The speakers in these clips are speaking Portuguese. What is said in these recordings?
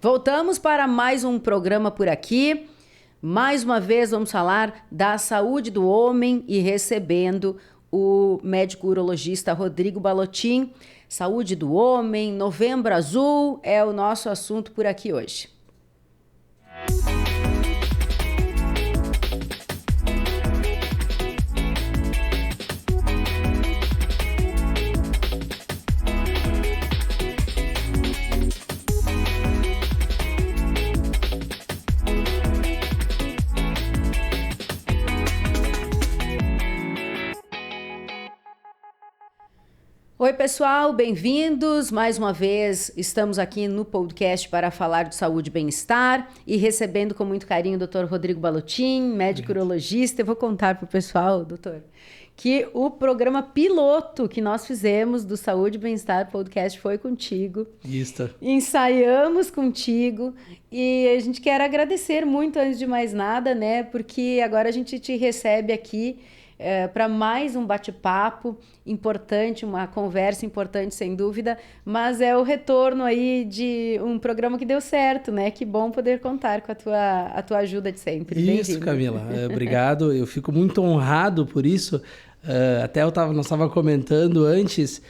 Voltamos para mais um programa por aqui. Mais uma vez vamos falar da saúde do homem e recebendo o médico urologista Rodrigo Balottin. Saúde do homem, Novembro Azul é o nosso assunto por aqui hoje. Oi, pessoal, bem-vindos. Mais uma vez, estamos aqui no podcast para falar de saúde e bem-estar e recebendo com muito carinho o Dr. Rodrigo Balottin, médico urologista. Eu vou contar para o pessoal, doutor, que o programa piloto que nós fizemos do Saúde e Bem-Estar Podcast foi contigo. Isso. Ensaiamos contigo e a gente quer agradecer muito, antes de mais nada, né? Porque agora a gente te recebe aqui para mais um bate-papo importante, uma conversa importante, sem dúvida, mas é o retorno aí de um programa que deu certo, né? Que bom poder contar com a tua ajuda de sempre. Isso, Camila. Obrigado. Eu fico muito honrado por isso. Até nós estávamos comentando antes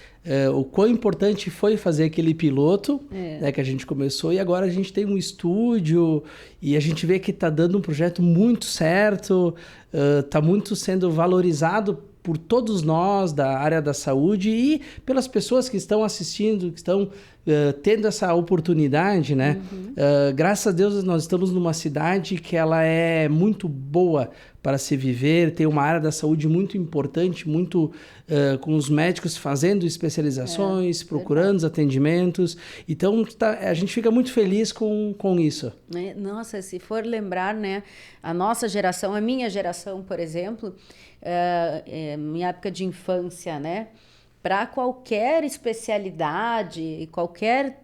o quão importante foi fazer aquele piloto, né, que a gente começou, e agora a gente tem um estúdio e a gente vê que está dando um projeto muito certo, está muito sendo valorizado por todos nós da área da saúde e pelas pessoas que estão assistindo, que estão tendo essa oportunidade, né? Graças a Deus nós estamos numa cidade que ela é muito boa para se viver, tem uma área da saúde muito importante, muito com os médicos fazendo especializações, procurando os atendimentos. Então a gente fica muito feliz com isso. Nossa, se for lembrar, né, a nossa geração, a minha geração, por exemplo, minha época de infância, né? Para qualquer especialidade, qualquer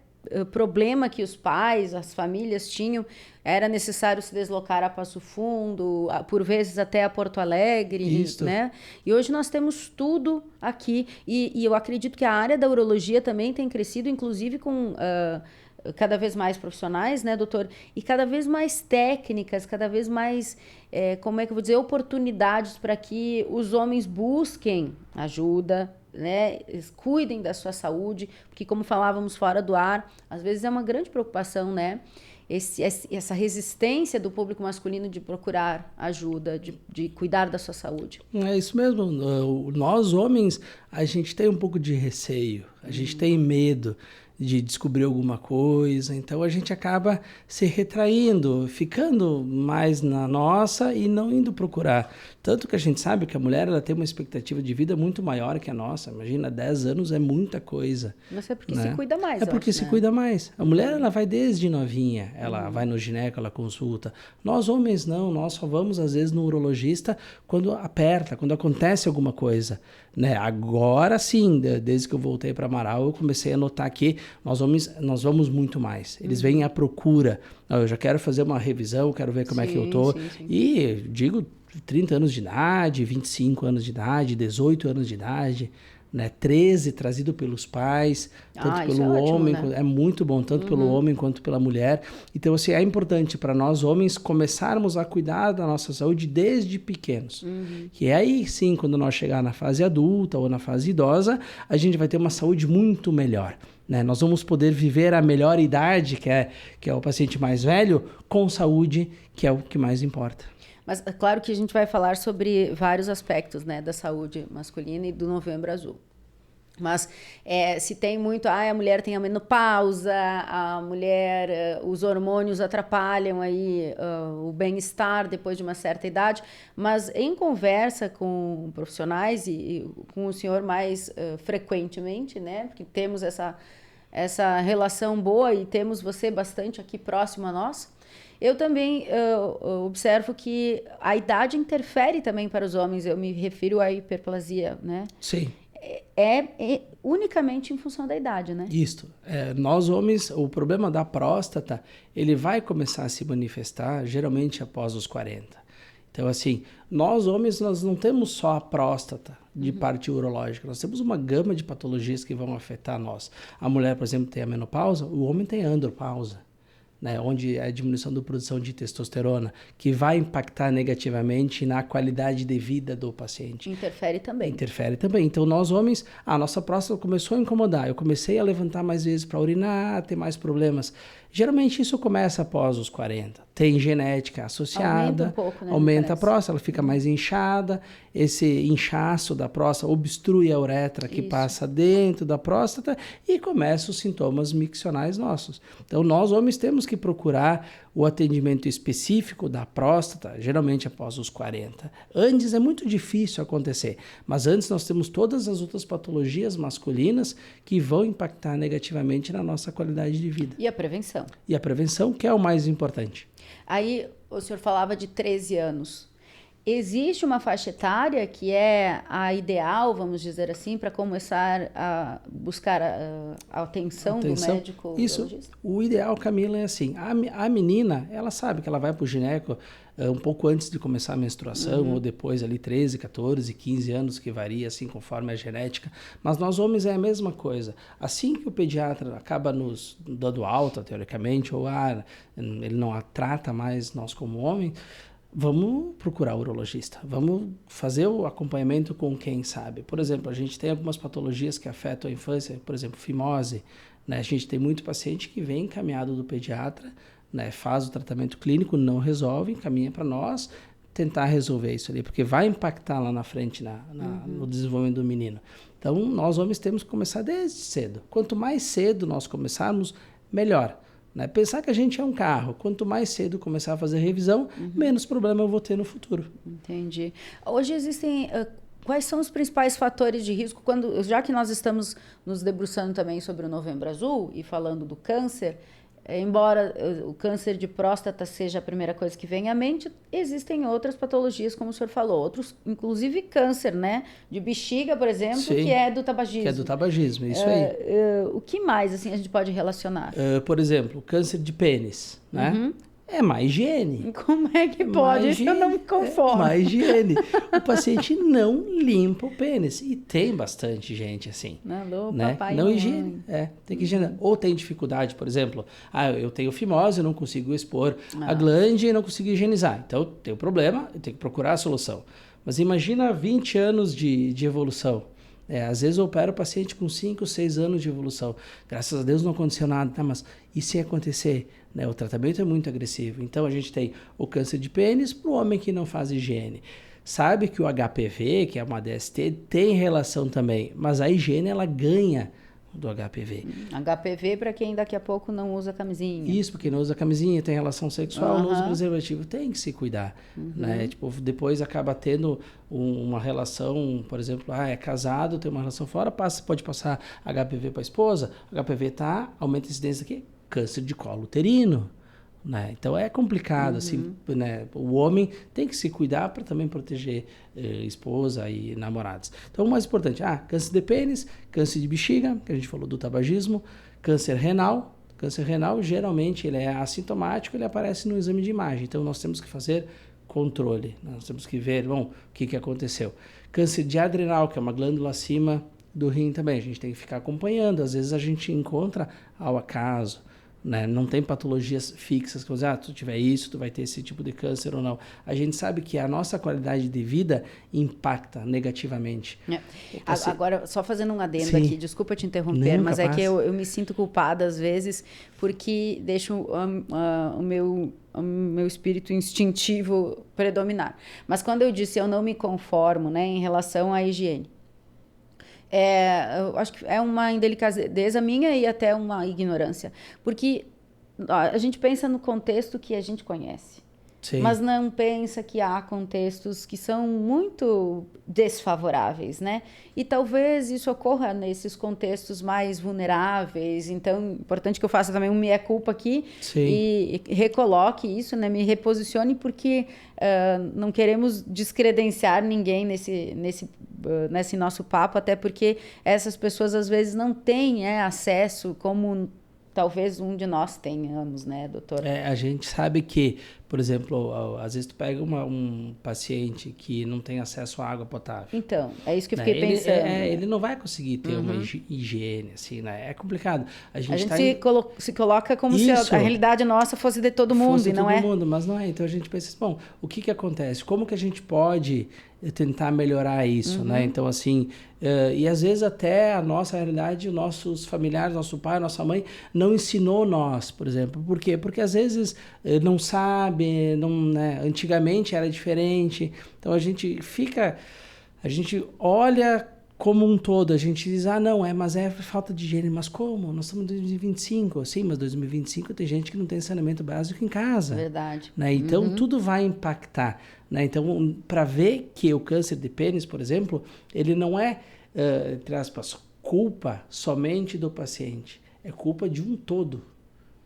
problema que os pais, as famílias tinham, era necessário se deslocar a Passo Fundo, por vezes até a Porto Alegre, Isso. né? E hoje nós temos tudo aqui. E eu acredito que a área da urologia também tem crescido, inclusive com cada vez mais profissionais, né, doutor? E cada vez mais técnicas, cada vez mais, como é que eu vou dizer, oportunidades para que os homens busquem ajuda, né, cuidem da sua saúde, porque como falávamos fora do ar, às vezes é uma grande preocupação, né, essa resistência do público masculino de procurar ajuda, de cuidar da sua saúde. É isso mesmo, nós homens, a gente tem um pouco de receio, a gente tem medo de descobrir alguma coisa, então a gente acaba se retraindo, ficando mais na nossa e não indo procurar. Tanto que a gente sabe que a mulher ela tem uma expectativa de vida muito maior que a nossa. Imagina, 10 anos é muita coisa. Mas é porque né? se cuida mais. É porque se cuida mais. A mulher ela vai desde novinha, ela vai no gineco, ela consulta. Nós homens não, nós só vamos às vezes no urologista quando aperta, quando acontece alguma coisa. Né? Agora sim, desde que eu voltei para Amaral, eu comecei a notar que nós homens, nós vamos muito mais. Eles vêm à procura. Eu já quero fazer uma revisão, quero ver como é que eu tô. Sim. E digo 30 anos de idade, 25 anos de idade, 18 anos de idade, né? 13 trazido pelos pais, tanto pelo homem, ótimo, né? É muito bom, tanto pelo homem quanto pela mulher. Então, assim, é importante para nós homens começarmos a cuidar da nossa saúde desde pequenos. Que aí sim, quando nós chegar na fase adulta ou na fase idosa, a gente vai ter uma saúde muito melhor. Né? Nós vamos poder viver a melhor idade, que é o paciente mais velho, com saúde, que é o que mais importa. Mas é claro que a gente vai falar sobre vários aspectos, né, da saúde masculina e do Novembro Azul. Mas se tem muito, a mulher tem a menopausa, a mulher, os hormônios atrapalham aí o bem-estar depois de uma certa idade, mas em conversa com profissionais e com o senhor mais frequentemente, né, porque temos essa relação boa e temos você bastante aqui próximo a nós, eu também observo que a idade interfere também para os homens, eu me refiro à hiperplasia, né? Sim. É unicamente em função da idade, né? Isso. Nós homens, o problema da próstata, ele vai começar a se manifestar geralmente após os 40. Então, assim, nós homens, nós não temos só a próstata de parte urológica, nós temos uma gama de patologias que vão afetar nós. A mulher, por exemplo, tem a menopausa, o homem tem a andropausa. né, onde é a diminuição da produção de testosterona, que vai impactar negativamente na qualidade de vida do paciente. Interfere também. Interfere também. Então, nós homens, a nossa próstata começou a incomodar. Eu comecei a levantar mais vezes para urinar, ter mais problemas. Geralmente, isso começa após os 40. Tem genética associada. Aumenta um pouco, né? Aumenta a próstata, ela fica mais inchada. Esse inchaço da próstata obstrui a uretra que passa dentro da próstata e começam os sintomas miccionais nossos. Então, nós homens temos que procurar o atendimento específico da próstata, geralmente após os 40. Antes é muito difícil acontecer, mas antes nós temos todas as outras patologias masculinas que vão impactar negativamente na nossa qualidade de vida. E a prevenção. E a prevenção, que é o mais importante. Aí, o senhor falava de 13 anos. Existe uma faixa etária que é a ideal, vamos dizer assim, para começar a buscar a atenção do médico urologista? Isso, o ideal, Camila, é assim, a menina, ela sabe que ela vai para o gineco um pouco antes de começar a menstruação, ou depois ali 13, 14, 15 anos, que varia assim conforme a genética, mas nós homens é a mesma coisa. Assim que o pediatra acaba nos dando alta, teoricamente, ou ele não a trata mais nós como homem, vamos procurar o urologista, vamos fazer o acompanhamento com quem sabe. Por exemplo, a gente tem algumas patologias que afetam a infância, por exemplo, fimose, né? A gente tem muito paciente que vem encaminhado do pediatra, né? Faz o tratamento clínico, não resolve, encaminha para nós tentar resolver isso ali, porque vai impactar lá na frente no desenvolvimento do menino. Então, nós homens temos que começar desde cedo. Quanto mais cedo nós começarmos, melhor. Né? Pensar que a gente é um carro. Quanto mais cedo começar a fazer revisão, menos problema eu vou ter no futuro. Entendi. Hoje existem... quais são os principais fatores de risco? Já que nós estamos nos debruçando também sobre o Novembro Azul e falando do câncer, embora o câncer de próstata seja a primeira coisa que vem à mente, existem outras patologias, como o senhor falou, outros, inclusive câncer, né? De bexiga, por exemplo, Sim, que é do tabagismo. Que é do tabagismo, isso aí. O que mais assim, a gente pode relacionar? Por exemplo, câncer de pênis, né? É má higiene. Como é que pode? Isso eu não me conformo. É má higiene. O paciente não limpa o pênis. E tem bastante gente assim. Alô, né? papai Não e higiene. Tem que higienizar. Ou tem dificuldade, por exemplo. Eu tenho fimose, eu não consigo expor a glande e não consigo higienizar. Então, tem um problema, eu tenho que procurar a solução. Mas imagina 20 anos de evolução. Às vezes eu opero o paciente com 5, 6 anos de evolução. Graças a Deus não aconteceu nada, tá? Mas e se acontecer? Né? O tratamento é muito agressivo. Então a gente tem o câncer de pênis para o homem que não faz higiene. Sabe que o HPV, que é uma DST, tem relação também, mas a higiene ela ganha do HPV. HPV para quem daqui a pouco não usa camisinha. Isso, porque não usa camisinha, tem relação sexual, não usa preservativo, tem que se cuidar. Né? Tipo, depois acaba tendo uma relação, por exemplo, é casado, tem uma relação fora, pode passar HPV para a esposa, HPV aumenta a incidência aqui, câncer de colo uterino. Né? Então é complicado, assim, né? O homem tem que se cuidar para também proteger esposa e namorados. Então o mais importante, câncer de pênis, câncer de bexiga, que a gente falou do tabagismo, câncer renal. Câncer renal geralmente ele é assintomático, ele aparece no exame de imagem. Então nós temos que fazer controle, nós temos que ver, o que aconteceu. Câncer de adrenal, que é uma glândula acima do rim também, a gente tem que ficar acompanhando. Às vezes a gente encontra ao acaso. Né? Não tem patologias fixas que você tu tiver isso, tu vai ter esse tipo de câncer ou não. A gente sabe que a nossa qualidade de vida impacta negativamente. Agora, só fazendo um adendo aqui, desculpa te interromper, mas é que eu me sinto culpada às vezes porque deixo o meu espírito instintivo predominar. Mas quando eu disse eu não me conformo, né, em relação à higiene, eu acho que é uma indelicadeza minha e até uma ignorância. Porque a gente pensa no contexto que a gente conhece. Sim. Mas não pensa que há contextos que são muito desfavoráveis, né? E talvez isso ocorra nesses contextos mais vulneráveis. Então, é importante que eu faça também um meia-culpa aqui. Sim. E recoloque isso, né? Me reposicione, porque não queremos descredenciar ninguém nesse nosso papo, até porque essas pessoas às vezes não têm acesso como talvez um de nós tenhamos, né, doutor? A gente sabe que, por exemplo, às vezes tu pega um paciente que não tem acesso à água potável. Então, é isso que eu Né? fiquei pensando. Né? Ele não vai conseguir ter uma higiene, assim, né? É complicado. A gente se coloca como se a realidade nossa fosse de todo mundo, e não é? Mas não é. Então a gente pensa assim, bom, o que acontece? Como que a gente pode tentar melhorar isso, né? Então, assim, e às vezes até a nossa realidade, nossos familiares, nosso pai, nossa mãe, não ensinou nós, por exemplo. Por quê? Porque às vezes não sabe, né? Antigamente era diferente. Então a gente olha como um todo, a gente diz, mas é falta de higiene. Mas como? Nós estamos em 2025, sim, mas 2025 tem gente que não tem saneamento básico em casa. Verdade. Né? Então, tudo vai impactar. Né? Então, para ver que o câncer de pênis, por exemplo, ele não é, entre aspas, culpa somente do paciente, é culpa de um todo.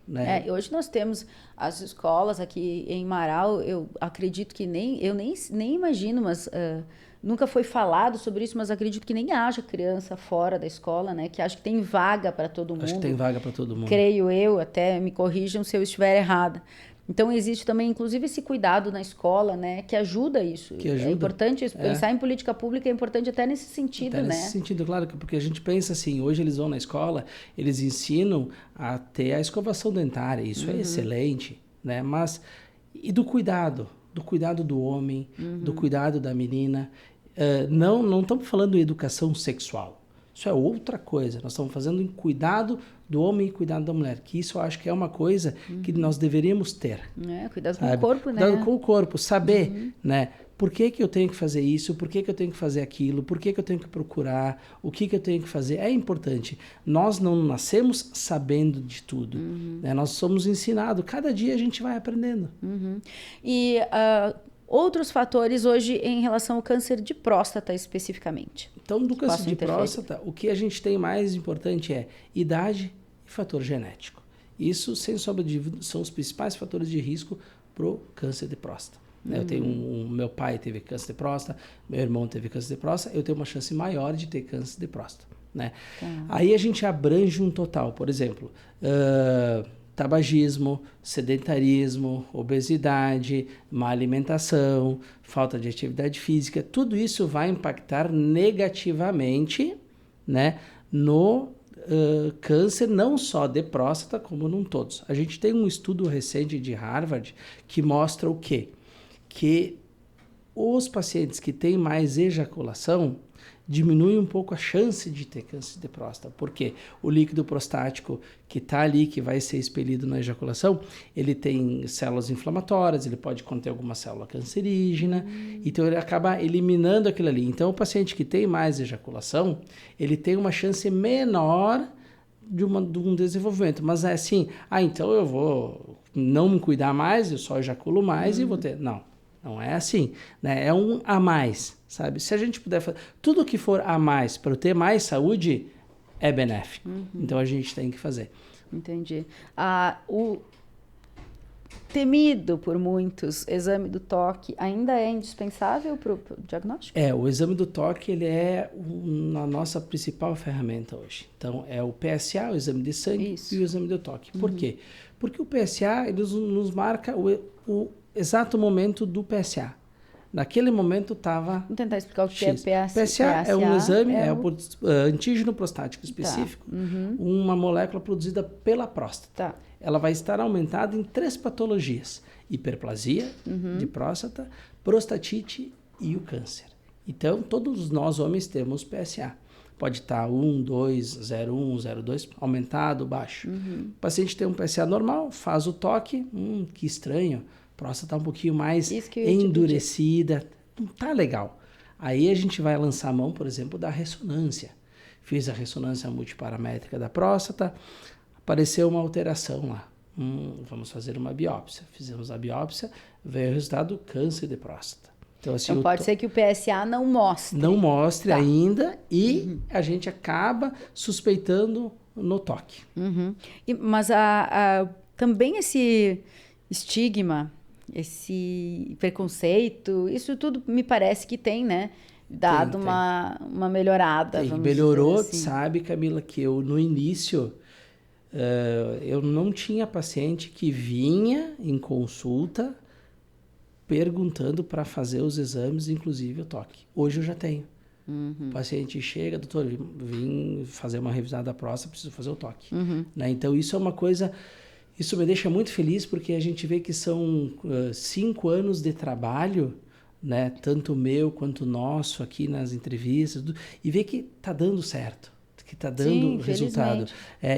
Né? Hoje nós temos as escolas aqui em Marau, eu acredito que eu nem imagino, mas nunca foi falado sobre isso, mas acredito que nem haja criança fora da escola, né? Que acho que tem vaga para todo mundo. Acho que tem vaga para todo mundo. Creio eu, até me corrijam se eu estiver errada. Então, existe também, inclusive, esse cuidado na escola, né? Que ajuda isso. Que ajuda. É importante isso. Pensar em política pública é importante até nesse sentido, né? Nesse sentido, claro, porque a gente pensa assim, hoje eles vão na escola, eles ensinam a ter a escovação dentária, isso é excelente, né? Mas, e do cuidado do homem, do cuidado da menina. Não estamos falando em educação sexual. Isso é outra coisa. Nós estamos fazendo em cuidado do homem e cuidado da mulher. Que isso eu acho que é uma coisa que nós deveríamos ter. Cuidado com o corpo, né? Cuidado com o corpo. Saber, né? Por que eu tenho que fazer isso? Por que eu tenho que fazer aquilo? Por que eu tenho que procurar? O que eu tenho que fazer? É importante. Nós não nascemos sabendo de tudo. Né? Nós somos ensinados. Cada dia a gente vai aprendendo. E outros fatores hoje em relação ao câncer de próstata especificamente? Então, do câncer de próstata, o que a gente tem mais importante é idade e fator genético. Isso, sem sombra de dúvida, são os principais fatores de risco para o câncer de próstata. Eu tenho meu pai teve câncer de próstata, meu irmão teve câncer de próstata, eu tenho uma chance maior de ter câncer de próstata. Né? Aí a gente abrange um total, por exemplo, tabagismo, sedentarismo, obesidade, má alimentação, falta de atividade física, tudo isso vai impactar negativamente, né, no câncer, não só de próstata, como num todos. A gente tem um estudo recente de Harvard que mostra o quê? Que os pacientes que têm mais ejaculação diminui um pouco a chance de ter câncer de próstata. Porque o líquido prostático que está ali, que vai ser expelido na ejaculação, ele tem células inflamatórias, ele pode conter alguma célula cancerígena, então ele acaba eliminando aquilo ali. Então, o paciente que tem mais ejaculação, ele tem uma chance menor de um desenvolvimento. Mas é assim, então eu vou não me cuidar mais, eu só ejaculo mais e vou ter... Não é assim, né? É um a mais, sabe? Se a gente puder fazer... Tudo que for a mais para eu ter mais saúde é benéfico. Então, a gente tem que fazer. Entendi. O temido por muitos exame do toque ainda é indispensável para o diagnóstico? O exame do toque ele é a nossa principal ferramenta hoje. Então, é o PSA, o exame de sangue, e o exame do toque. Por quê? Porque o PSA ele nos marca o exato momento do PSA. Naquele momento estava... Vamos tentar explicar o que é PSA. PSA é um exame, o antígeno prostático específico, uma molécula produzida pela próstata. Ela vai estar aumentada em 3 patologias: hiperplasia de próstata, prostatite e o câncer. Então, todos nós homens temos PSA. Pode estar 1, 2, 0,1, 0,2, aumentado, baixo. O paciente tem um PSA normal, faz o toque, que estranho, a próstata está um pouquinho mais endurecida, não está legal. Aí a gente vai lançar a mão, por exemplo, da ressonância. Fiz a ressonância multiparamétrica da próstata, apareceu uma alteração lá. Vamos fazer uma biópsia. Fizemos a biópsia, veio o resultado câncer de próstata. Então, assim, pode ser que o PSA não mostre. Não mostre ainda e a gente acaba suspeitando no toque. Mas também esse estigma, esse preconceito, isso tudo me parece que tem, né? Dado tem. Uma melhorada. Melhorou, assim. Sabe, Camila, que eu no início... eu não tinha paciente que vinha em consulta perguntando para fazer os exames, inclusive o toque. Hoje eu já tenho. O paciente chega, doutor, vim fazer uma revisada da próstata, preciso fazer o toque. Né? Então, isso é uma coisa... Isso me deixa muito feliz, porque a gente vê que são 5 anos de trabalho, né? Tanto meu quanto nosso aqui nas entrevistas, e vê que está dando certo, que está dando resultado.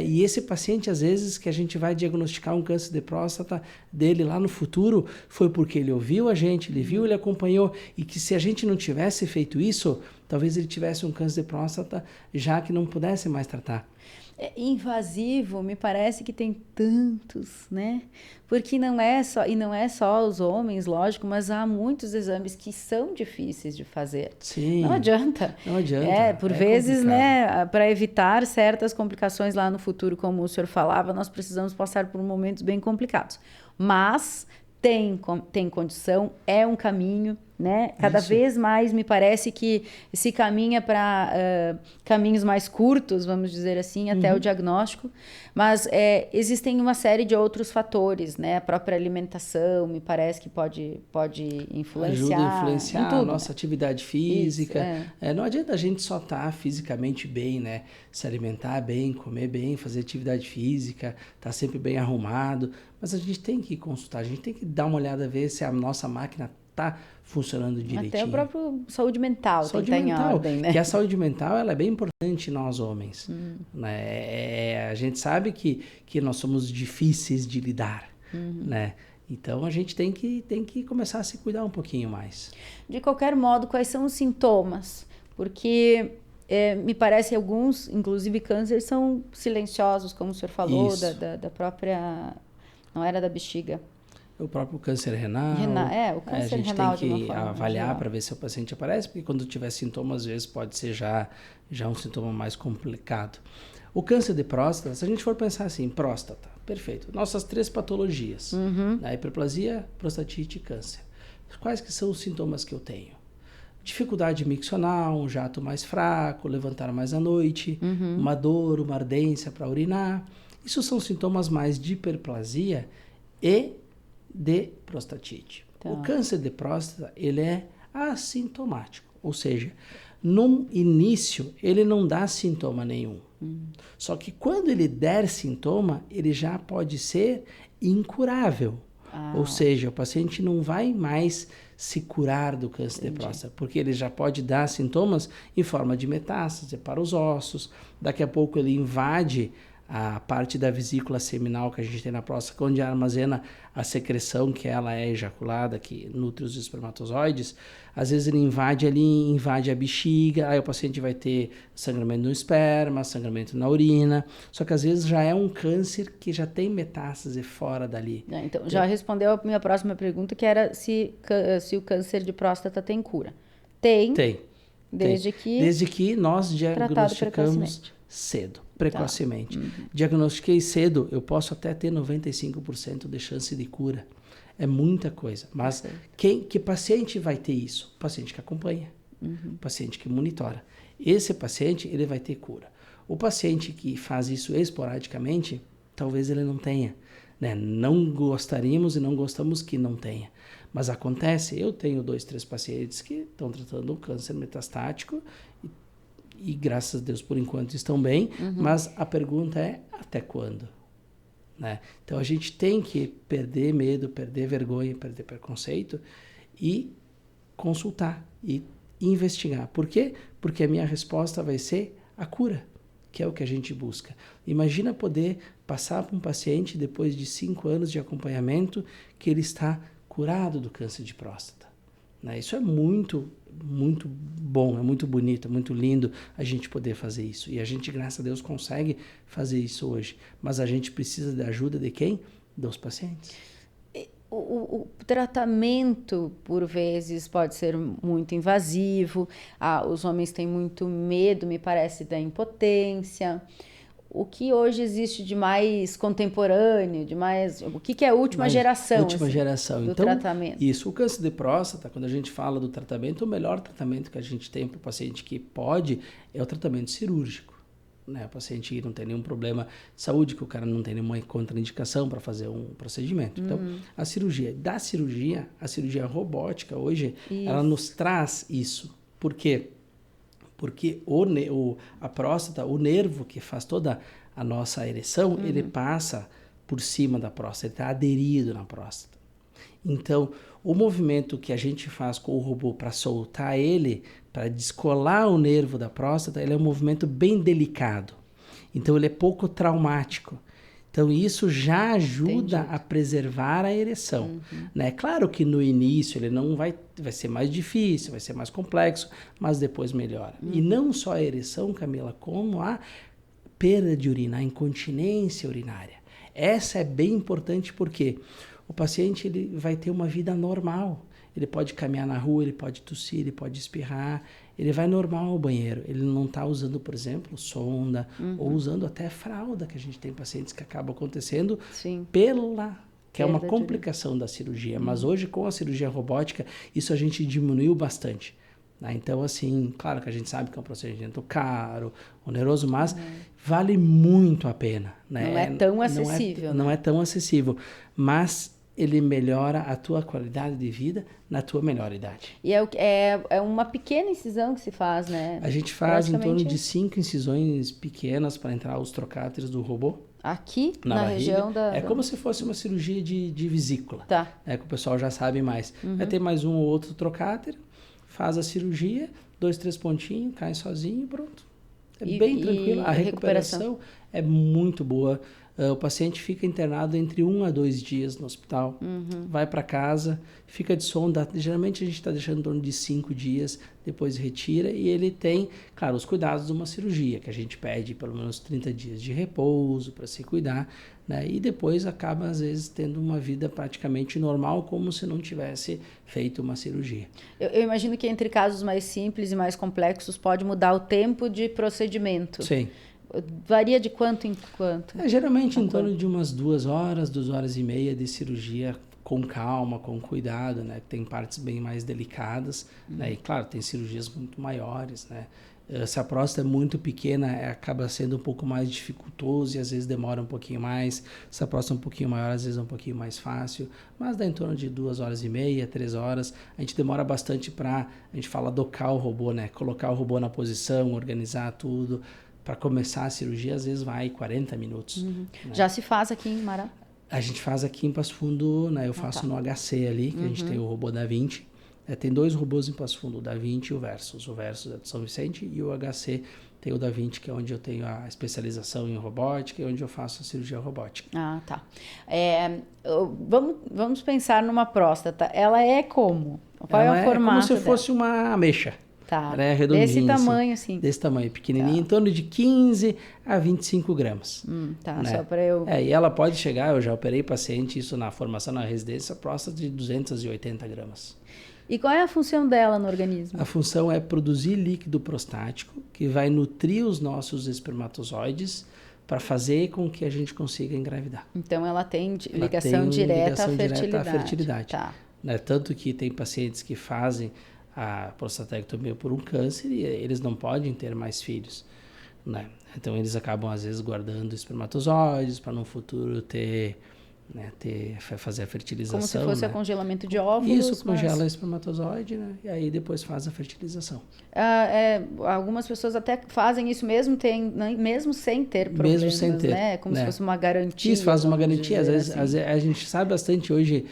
E esse paciente, às vezes, que a gente vai diagnosticar um câncer de próstata dele lá no futuro, foi porque ele ouviu a gente, ele viu, ele acompanhou, e que se a gente não tivesse feito isso, talvez ele tivesse um câncer de próstata já que não pudesse mais tratar. Invasivo, me parece que tem tantos, né? Porque não é só os homens, lógico, mas há muitos exames que são difíceis de fazer. Sim. Não adianta. Não adianta. Por vezes, complicado. Né, para evitar certas complicações lá no futuro, como o senhor falava, nós precisamos passar por momentos bem complicados. Mas tem condição, é um caminho, né? Cada vez mais me parece que se caminha para caminhos mais curtos, vamos dizer assim, até o diagnóstico, mas existem uma série de outros fatores, né? A própria alimentação me parece que pode influenciar. Ajuda a influenciar tudo, a nossa atividade física. Isso, não adianta a gente só estar fisicamente bem, né? Se alimentar bem, comer bem, fazer atividade física, estar sempre bem arrumado, mas a gente tem que consultar, a gente tem que dar uma olhada, ver se a nossa máquina está funcionando direitinho. Até a própria saúde mental saúde tem que mental, estar em ordem, né? Que a saúde mental ela é bem importante nós homens. Né? A gente sabe que nós somos difíceis de lidar, né? Então a gente tem que começar a se cuidar um pouquinho mais. De qualquer modo, quais são os sintomas? Porque me parece alguns, inclusive cânceres, são silenciosos, como o senhor falou, da própria... Não era da bexiga. O próprio câncer renal. O câncer renal de uma forma. A gente tem que avaliar para ver se o paciente aparece, porque quando tiver sintomas, às vezes pode ser já um sintoma mais complicado. O câncer de próstata, se a gente for pensar assim, próstata, perfeito. Nossas 3 patologias, a hiperplasia, prostatite e câncer. Quais que são os sintomas que eu tenho? Dificuldade miccional, um jato mais fraco, levantar mais à noite, uma dor, uma ardência para urinar. Isso são sintomas mais de hiperplasia e de prostatite. Tá. O câncer de próstata, ele é assintomático, ou seja, no início ele não dá sintoma nenhum. Só que quando ele der sintoma, ele já pode ser incurável. Ou seja, o paciente não vai mais se curar do câncer de próstata, porque ele já pode dar sintomas em forma de metástase para os ossos. Daqui a pouco ele invade a parte da vesícula seminal que a gente tem na próstata, onde armazena a secreção que ela é ejaculada, que nutre os espermatozoides. Às vezes ele invade a bexiga, aí o paciente vai ter sangramento no esperma, sangramento na urina, só que às vezes já é um câncer que já tem metástase fora dali. Então, já respondeu a minha próxima pergunta, que era se o câncer de próstata tem cura. Tem. Desde que nós diagnosticamos cedo, precocemente. Diagnostiquei cedo, eu posso até ter 95% de chance de cura. É muita coisa. Mas que paciente vai ter isso? O paciente que acompanha, o paciente que monitora. Esse paciente, ele vai ter cura. O paciente que faz isso esporadicamente, talvez ele não tenha. Né? Não gostaríamos e não gostamos que não tenha. Mas acontece, eu tenho 2, 3 pacientes que estão tratando um câncer metastático e graças a Deus, por enquanto, estão bem, mas a pergunta é, até quando? Né? Então, a gente tem que perder medo, perder vergonha, perder preconceito e consultar e investigar. Por quê? Porque a minha resposta vai ser a cura, que é o que a gente busca. Imagina poder passar para um paciente, depois de 5 anos de acompanhamento, que ele está curado do câncer de próstata. Né? Isso é muito, muito bom, é muito bonito, é muito lindo a gente poder fazer isso. E a gente, graças a Deus, consegue fazer isso hoje. Mas a gente precisa da ajuda de quem? Dos pacientes. O tratamento, por vezes, pode ser muito invasivo. Os homens têm muito medo, me parece, da impotência. O que hoje existe de mais contemporâneo, o que é a última geração? Última geração. Do então, tratamento. Isso, o câncer de próstata, quando a gente fala do tratamento, o melhor tratamento que a gente tem para o paciente que pode é o tratamento cirúrgico. né? O paciente não tem nenhum problema de saúde, que o cara não tem nenhuma contraindicação para fazer um procedimento. Então, a cirurgia a cirurgia robótica hoje, ela nos traz isso. Por quê? Porque a próstata, o nervo que faz toda a nossa ereção, ele passa por cima da próstata, ele está aderido na próstata. Então, o movimento que a gente faz com o robô para soltar ele, para descolar o nervo da próstata, ele é um movimento bem delicado. Então, ele é pouco traumático. Então, isso já ajuda a preservar a ereção. Né? Claro que no início ele não vai ser mais difícil, vai ser mais complexo, mas depois melhora. E não só a ereção, Camila, como a perda de urina, a incontinência urinária. Essa é bem importante porque o paciente ele vai ter uma vida normal. Ele pode caminhar na rua, ele pode tossir, ele pode espirrar, ele vai normal ao banheiro. Ele não está usando, por exemplo, sonda ou usando até fralda, que a gente tem pacientes que acabam acontecendo que é uma complicação da cirurgia. Mas hoje, com a cirurgia robótica, isso a gente diminuiu bastante. Né? Então, assim, claro que a gente sabe que é um procedimento caro, oneroso, mas vale muito a pena. Né? Não é tão acessível. Não é tão acessível, mas ele melhora a tua qualidade de vida na tua melhor idade. E é uma pequena incisão que se faz, né? A gente faz em torno de 5 incisões pequenas para entrar os trocáteres do robô. Aqui, na região da... É como se fosse uma cirurgia de vesícula. Tá. Né, que o pessoal já sabe mais. Vai ter mais um ou outro trocáter, faz a cirurgia, 2, 3 pontinhos, cai sozinho e pronto. É bem tranquilo. A recuperação é muito boa. O paciente fica internado entre 1 a 2 dias no hospital, vai para casa, fica de sonda. Geralmente a gente está deixando em torno de 5 dias, depois retira e ele tem, claro, os cuidados de uma cirurgia, que a gente pede pelo menos 30 dias de repouso para se cuidar, né? E depois acaba, às vezes, tendo uma vida praticamente normal, como se não tivesse feito uma cirurgia. Eu imagino que entre casos mais simples e mais complexos pode mudar o tempo de procedimento. Sim. Varia de quanto em quanto? Geralmente em torno de umas 2 horas, 2 horas e meia de cirurgia com calma, com cuidado, né? Tem partes bem mais delicadas, né? E claro, tem cirurgias muito maiores, né? Se a próstata é muito pequena, acaba sendo um pouco mais dificultoso e às vezes demora um pouquinho mais. Se a próstata é um pouquinho maior, às vezes é um pouquinho mais fácil. Mas dá em torno de 2 horas e meia, 3 horas. A gente demora bastante a gente fala docar o robô, né? Colocar o robô na posição, organizar tudo. Para começar a cirurgia, às vezes vai 40 minutos. Né? Já se faz aqui em Mará? A gente faz aqui em Passo Fundo, né? Eu faço no HC ali, que a gente tem o robô da Vinci. Tem 2 robôs em Passo Fundo, o da Vinci e o Versus. O Versus é de São Vicente e o HC tem o da Vinci, que é onde eu tenho a especialização em robótica e onde eu faço a cirurgia robótica. Ah, tá. Vamos pensar numa próstata. Ela é como? Qual é o formato como se fosse uma ameixa. Tá. Ela é redondinha. Desse tamanho, assim. Desse tamanho, pequenininha, em torno de 15 a 25 gramas. Tá, né? só para eu... E ela pode chegar, eu já operei paciente, isso na formação na residência, próstata de 280 gramas. E qual é a função dela no organismo? A função é produzir líquido prostático, que vai nutrir os nossos espermatozoides para fazer com que a gente consiga engravidar. Então, ela tem ligação direta à fertilidade. Tá. Né? Tanto que tem pacientes que fazem a prostatectomia por um câncer e eles não podem ter mais filhos, né? Então eles acabam às vezes guardando espermatozoides para no futuro fazer a fertilização. Como se fosse o congelamento de óvulos. Isso, congela o espermatozoide, né? E aí depois faz a fertilização. Algumas pessoas até fazem isso mesmo sem ter problemas, mesmo sem ter, né? Como se fosse uma garantia. Isso faz uma garantia. Às vezes a gente sabe bastante hoje.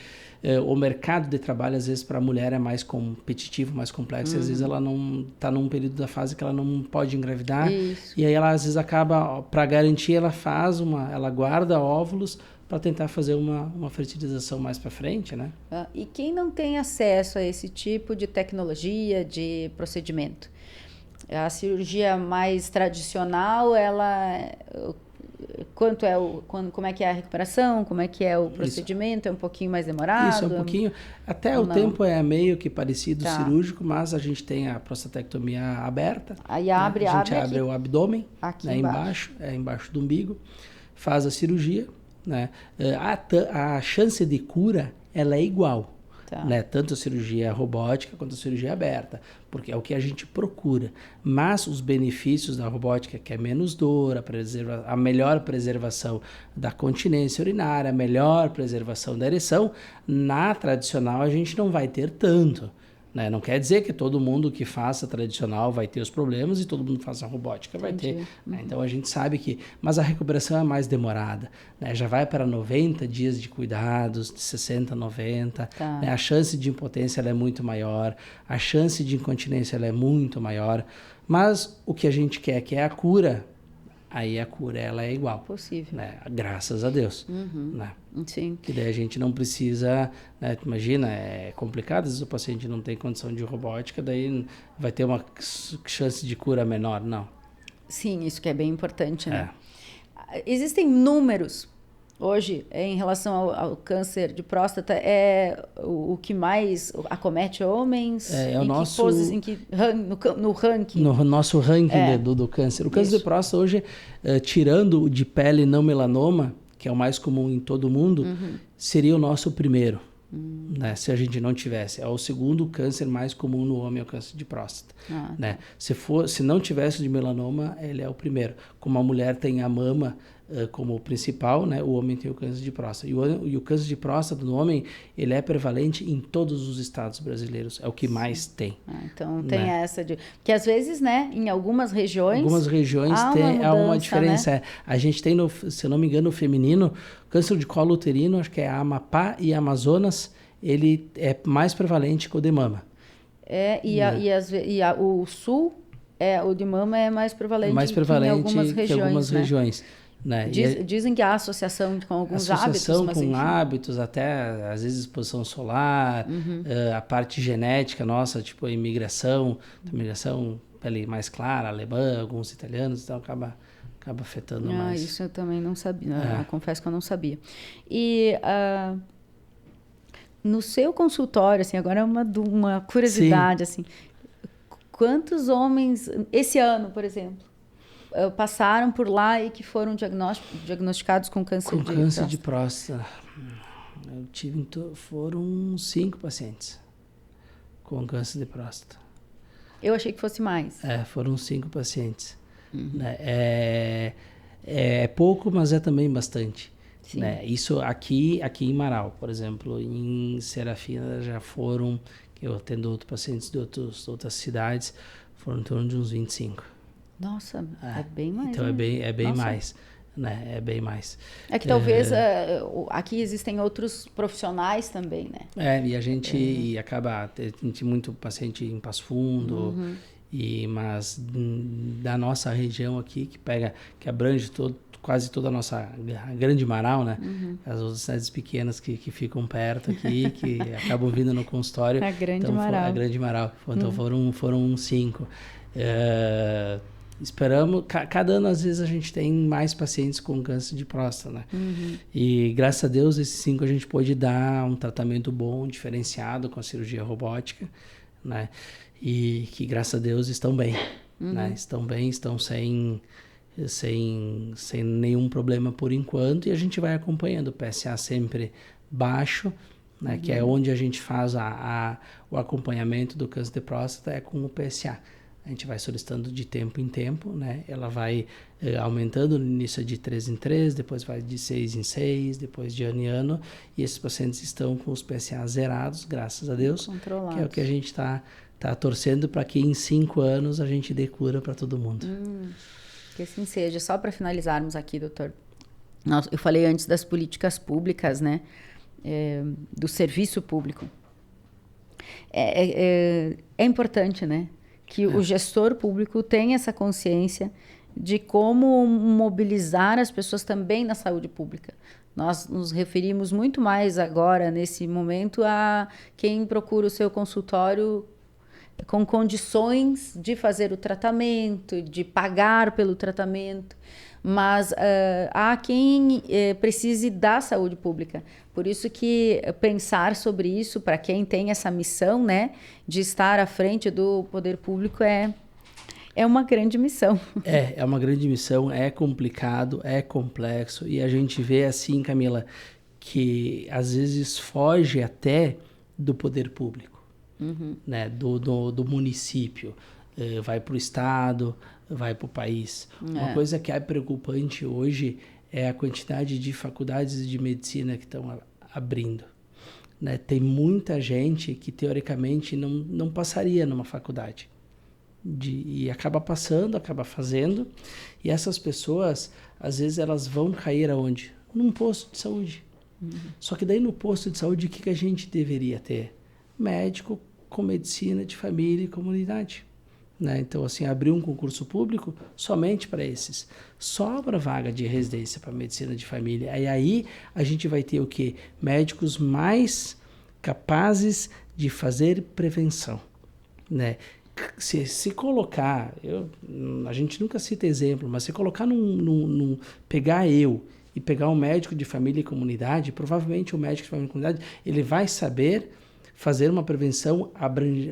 O mercado de trabalho, às vezes, para a mulher é mais competitivo, mais complexo. Às vezes ela não está num período da fase que ela não pode engravidar. Isso. E aí ela, às vezes, acaba, para garantir, ela guarda óvulos para tentar fazer uma fertilização mais para frente, né? E quem não tem acesso a esse tipo de tecnologia, de procedimento? A cirurgia mais tradicional, como é que é a recuperação, como é que é o procedimento, é um pouquinho mais demorado? Isso, é um pouquinho, até o tempo é meio que parecido cirúrgico, mas a gente tem a prostatectomia aberta. Aí a gente abre aqui, o abdômen, aqui né, embaixo do umbigo, faz a cirurgia, né? A chance de cura, ela é igual. Tá. né? Tanto a cirurgia robótica quanto a cirurgia aberta, porque é o que a gente procura. Mas os benefícios da robótica, que é menos dor, a melhor preservação da continência urinária, a melhor preservação da ereção, na tradicional a gente não vai ter tanto. Né? Não quer dizer que todo mundo que faça tradicional vai ter os problemas e todo mundo que faça robótica vai ter. Né? Então a gente sabe que... Mas a recuperação é mais demorada. Né? Já vai para 90 dias de cuidados, de 60, 90. Tá. Né? A chance de impotência ela é muito maior. A chance de incontinência ela é muito maior. Mas o que a gente quer, que é a cura... Aí a cura ela é igual. Possível. Né? Graças a Deus. Né? Sim. Que daí a gente não precisa, né? Imagina, é complicado, às vezes o paciente não tem condição de robótica, daí vai ter uma chance de cura menor, não. Sim, isso que é bem importante, né? Existem números hoje em relação ao câncer de próstata, é o que mais acomete homens? O nosso... No ranking? No nosso ranking do câncer. O câncer de próstata hoje, tirando o de pele não melanoma, que é o mais comum em todo mundo, seria o nosso primeiro. Né? Se a gente não tivesse. É o segundo câncer mais comum no homem, é o câncer de próstata. Né? Se não tivesse de melanoma, ele é o primeiro. Como a mulher tem a mama como principal, né? O homem tem o câncer de próstata. E o câncer de próstata no homem, ele é prevalente em todos os estados brasileiros. É o que mais tem. Então tem essa de... Porque às vezes, né, em algumas regiões... Há uma diferença. Né? A gente tem, se eu não me engano, no feminino, câncer de colo uterino, acho que é Amapá e Amazonas, ele é mais prevalente que o de mama. O sul, o de mama é mais prevalente, em algumas regiões. Que algumas regiões. Né? Dizem que há associação com alguns hábitos. Associação com hábitos, até às vezes exposição solar, a parte genética nossa, tipo a imigração, pele mais clara, alemã, alguns italianos, então acaba afetando mais. Isso eu também não sabia, confesso que eu não sabia. E no seu consultório, assim, agora é uma curiosidade, assim, quantos homens, esse ano, por exemplo, passaram por lá e que foram diagnosticados com câncer de próstata? Eu tive, foram 5 pacientes com câncer de próstata. Eu achei que fosse mais. Foram 5 pacientes. Né? É pouco, mas é também bastante. Né? Isso aqui em Marau, por exemplo, em Serafina já foram, que eu atendo outros pacientes de outras cidades, foram em torno de uns 25. Nossa, é bem mais. Então né? é bem mais. Né? É bem mais. É que talvez aqui existem outros profissionais também, né? E a gente acaba tendo muito paciente em Passo Fundo, mas da nossa região aqui, que abrange quase toda a grande Marau, né? As outras cidades pequenas que ficam perto aqui, que acabam vindo no consultório. A grande Marau. A grande Marau. Então foram 5. Esperamos, cada ano às vezes a gente tem mais pacientes com câncer de próstata, né? E graças a Deus esses 5 a gente pôde dar um tratamento bom, diferenciado com a cirurgia robótica, né? E que graças a Deus estão bem, né? Estão bem, estão sem nenhum problema por enquanto, e a gente vai acompanhando o PSA sempre baixo, né? Que é onde a gente faz o acompanhamento do câncer de próstata, é com o PSA. A gente vai solicitando de tempo em tempo, né? Ela vai aumentando, no início de 3 em 3, depois vai de 6 em 6, depois de ano em ano, e esses pacientes estão com os PSA zerados, graças a Deus, controlados. Que é o que a gente está torcendo para que em 5 anos a gente dê cura para todo mundo. Que assim seja. Só para finalizarmos aqui, doutor, eu falei antes das políticas públicas, né? Do serviço público. É importante, né? Que o gestor público tenha essa consciência de como mobilizar as pessoas também na saúde pública. Nós nos referimos muito mais agora, nesse momento, a quem procura o seu consultório com condições de fazer o tratamento, de pagar pelo tratamento, mas há quem precise da saúde pública. Por isso que pensar sobre isso, para quem tem essa missão, né, de estar à frente do poder público, é uma grande missão. É uma grande missão, é complicado, é complexo, e a gente vê assim, Camila, que às vezes foge até do poder público, né? Do município, vai para o estado, vai para o país. Uma coisa que é preocupante hoje é a quantidade de faculdades de medicina que estão abrindo. Né? Tem muita gente que, teoricamente, não passaria numa faculdade. E acaba passando, acaba fazendo. E essas pessoas, às vezes, elas vão cair aonde? Num posto de saúde. Só que daí no posto de saúde, o que a gente deveria ter? Médico com medicina de família e comunidade. Né? Então, assim, abrir um concurso público somente para esses. Sobra vaga de residência para medicina de família. Aí a gente vai ter o quê? Médicos mais capazes de fazer prevenção. Né? Se colocar, a gente nunca cita exemplo, mas se colocar pegar e pegar um médico de família e comunidade, provavelmente o médico de família e comunidade, ele vai saber fazer uma prevenção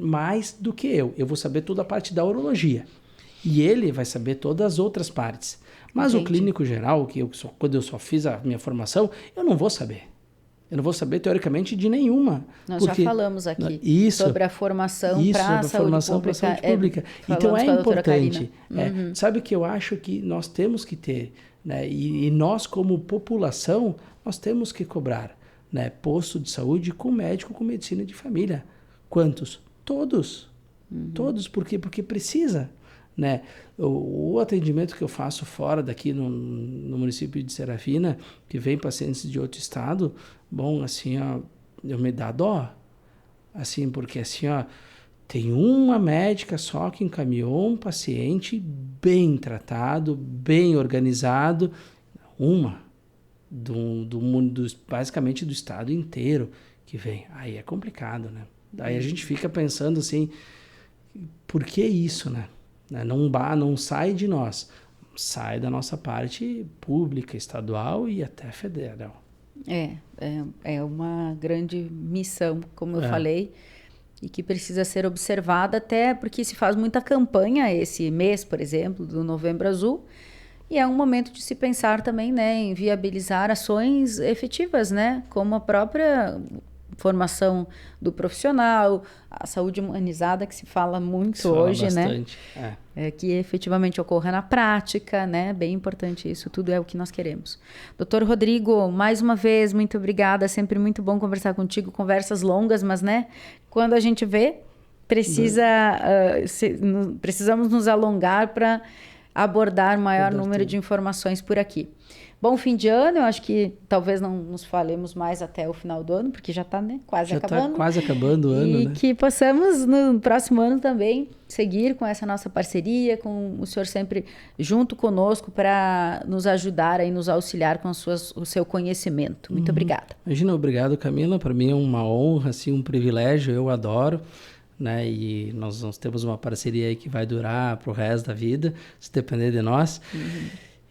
mais do que eu. Eu vou saber toda a parte da urologia. E ele vai saber todas as outras partes. Mas o clínico geral, quando eu só fiz a minha formação, eu não vou saber. Eu não vou saber, teoricamente, de nenhuma. Nós já falamos aqui sobre a formação para a saúde pública. Então é importante. Sabe que eu acho que nós temos que ter, né? E nós, como população, nós temos que cobrar. Né, posto de saúde com médico com medicina de família. Quantos? Todos. Todos. Por quê? Porque precisa. Né? O atendimento que eu faço fora daqui no município de Serafina, que vem pacientes de outro estado, bom, assim, ó, eu me dá dó. Assim, porque assim, ó, tem uma médica só que encaminhou um paciente bem tratado, bem organizado. Basicamente do estado inteiro que vem. Aí é complicado, né? Daí a gente fica pensando assim, por que isso, né? Não sai de nós, sai da nossa parte pública, estadual e até federal. É uma grande missão, como eu falei, e que precisa ser observada, até porque se faz muita campanha esse mês, por exemplo, do Novembro Azul. E é um momento de se pensar também, né, em viabilizar ações efetivas, né, como a própria formação do profissional, a saúde humanizada que se fala muito hoje, bastante, né? Que efetivamente ocorra na prática, né? Bem importante isso, tudo é o que nós queremos. Doutor Rodrigo, mais uma vez, muito obrigada, sempre muito bom conversar contigo, conversas longas, mas, né, quando a gente vê, precisamos nos alongar para abordar maior número de informações por aqui. Bom fim de ano, eu acho que talvez não nos falemos mais até o final do ano, porque já está, né, quase acabando. Já está quase acabando o ano, né? E que possamos, no próximo ano também, seguir com essa nossa parceria, com o senhor sempre junto conosco para nos ajudar e nos auxiliar com o seu conhecimento. Muito obrigada. Imagina, obrigado, Camila. Para mim é uma honra, assim, um privilégio, eu adoro. Né? E nós temos uma parceria aí que vai durar para o resto da vida, se depender de nós.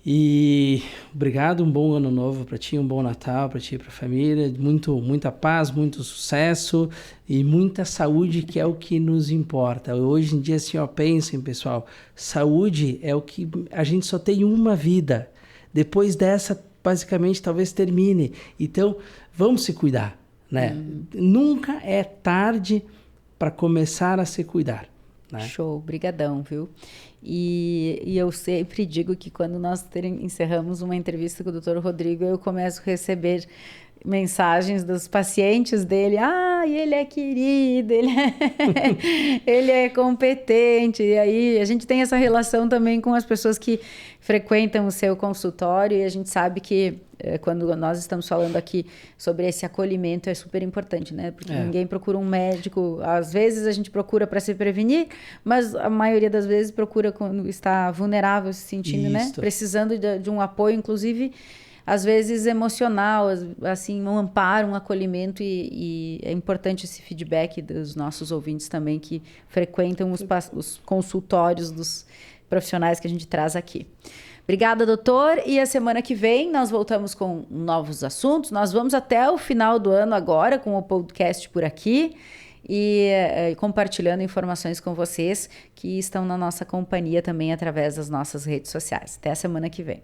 E obrigado, um bom ano novo para ti, um bom Natal para ti e para a família, muita paz, muito sucesso e muita saúde, que é o que nos importa. Hoje em dia, assim, ó, pensem, pessoal, saúde é o que a gente só tem uma vida. Depois dessa, basicamente, talvez termine. Então, vamos se cuidar, né? Nunca é tarde para começar a se cuidar. Né? Show, brigadão, viu? E eu sempre digo que quando nós encerramos uma entrevista com o Dr. Rodrigo, eu começo a receber mensagens dos pacientes dele. Ele é querido, ele é competente. E aí a gente tem essa relação também com as pessoas que frequentam o seu consultório, e a gente sabe que quando nós estamos falando aqui sobre esse acolhimento é super importante, né? Porque ninguém procura um médico. Às vezes a gente procura para se prevenir, mas a maioria das vezes procura quando está vulnerável, se sentindo, né? Precisando de um apoio, inclusive às vezes emocional, assim, um amparo, um acolhimento, e é importante esse feedback dos nossos ouvintes também que frequentam os consultórios dos profissionais que a gente traz aqui. Obrigada, doutor, e a semana que vem nós voltamos com novos assuntos. Nós vamos até o final do ano agora com o podcast por aqui e compartilhando informações com vocês que estão na nossa companhia também através das nossas redes sociais. Até a semana que vem.